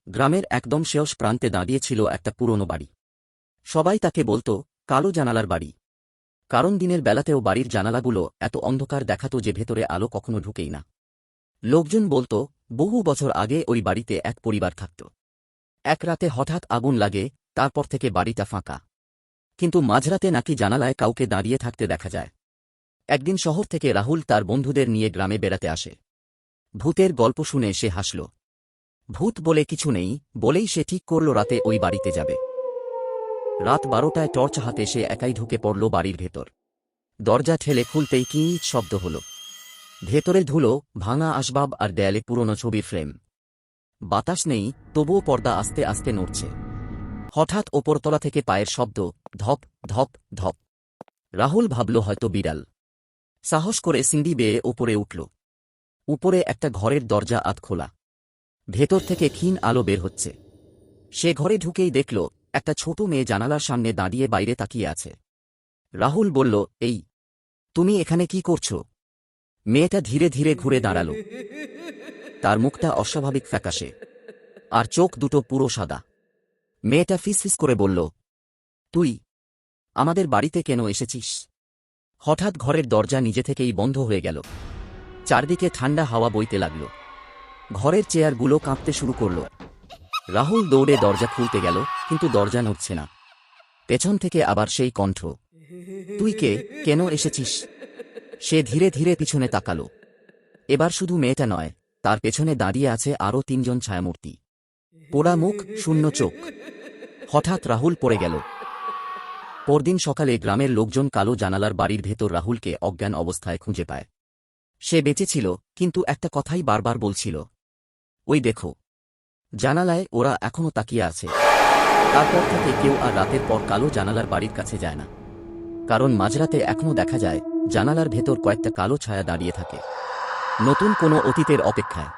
গ্রামের একদম শেষ প্রান্তে দাঁড়িয়েছিল একটা পুরনো বাড়ি। সবাই তাকে বলত কালো জানালার বাড়ি, কারণ দিনের বেলাতেও বাড়ির জানালাগুলো এত অন্ধকার দেখাত যে ভেতরে আলো কখনো ঢুকেই না। লোকজন বলত বহু বছর আগে ওই বাড়িতে এক পরিবার থাকত। এক রাতে হঠাৎ আগুন লাগে, তারপর থেকে বাড়িটা ফাঁকা, কিন্তু মাঝরাতে নাকি জানালায় কাউকে দাঁড়িয়ে থাকতে দেখা যায়। একদিন শহর থেকে রাহুল তার বন্ধুদের নিয়ে গ্রামে বেড়াতে আসে। ভূতের গল্প শুনে সে হাসল। ভূত বলে কিছু নেই বলেই সে ঠিক করল রাতে ওই বাড়িতে যাবে। রাত 12টায় টর্চ হাতে সে একাই ঢুকে পড়ল বাড়ির ভেতর। দরজা ঠেলে খুলতেই কিঞ্চিৎ শব্দ হল। ভেতরে ধুলো, ভাঙা আসবাব আর দেয়ালে পুরনো ছবির ফ্রেম। বাতাস নেই, তবুও পর্দা আস্তে আস্তে নড়ছে। হঠাৎ ওপরতলা থেকে পায়ের শব্দ, ধপ ধপ ধপ। রাহুল ভাবল হয়তো বিড়াল। সাহস করে সিঁড়ি বেয়ে ওপরে উঠল। উপরে একটা ঘরের দরজা আধ খোলা, ভেতর থেকে ক্ষীণ আলো বের হচ্ছে। সে ঘরে ঢুকেই দেখল একটা ছোট মেয়ে জানালার সামনে দাঁড়িয়ে বাইরে তাকিয়ে আছে। রাহুল বলল, এই, তুমি এখানে কি করছো? মেয়েটা ধীরে ধীরে ঘুরে দাঁড়াল। তার মুখটা অস্বাভাবিক ফ্যাকাশে, আর চোখ দুটো পুরো সাদা। মেয়েটা ফিসফিস করে বলল, তুই আমাদের বাড়িতে কেন এসেছিস? হঠাৎ ঘরের দরজা নিজে থেকেই বন্ধ হয়ে গেল। চারদিকে ঠান্ডা হাওয়া বইতে লাগল। ঘরের চেয়ারগুলো কাঁপতে শুরু করল। রাহুল দৌড়ে দরজা খুলতে গেল, কিন্তু দরজা নড়ছে না। পেছন থেকে আবার সেই কণ্ঠ, তুই কে, কেন এসেছিস? সে ধীরে ধীরে পিছনে তাকাল। এবার শুধু মেয়েটা নয়, তার পেছনে দাঁড়িয়ে আছে আরও 3জন ছায়ামূর্তি। পোড়া মুখ, শূন্য চোখ। হঠাৎ রাহুল পড়ে গেল। পরদিন সকালে গ্রামের লোকজন কালো জানালার বাড়ির ভেতর রাহুলকে অজ্ঞান অবস্থায় খুঁজে পায়। সে বেঁচে ছিল, কিন্তু একটা কথাই বারবার বলছিল, ওই দেখো, জানালায় ওরা এখনো তাকিয়ে আছে। তারপর থেকে কেউ আর রাতের পর কালো জানালার বাড়ির কাছে যায় না, কারণ মাঝরাতে এখনো দেখা যায় জানালার ভেতর কয়েকটা কালো ছায়া দাঁড়িয়ে থাকে, নতুন কোনো অতীতের অপেক্ষায়।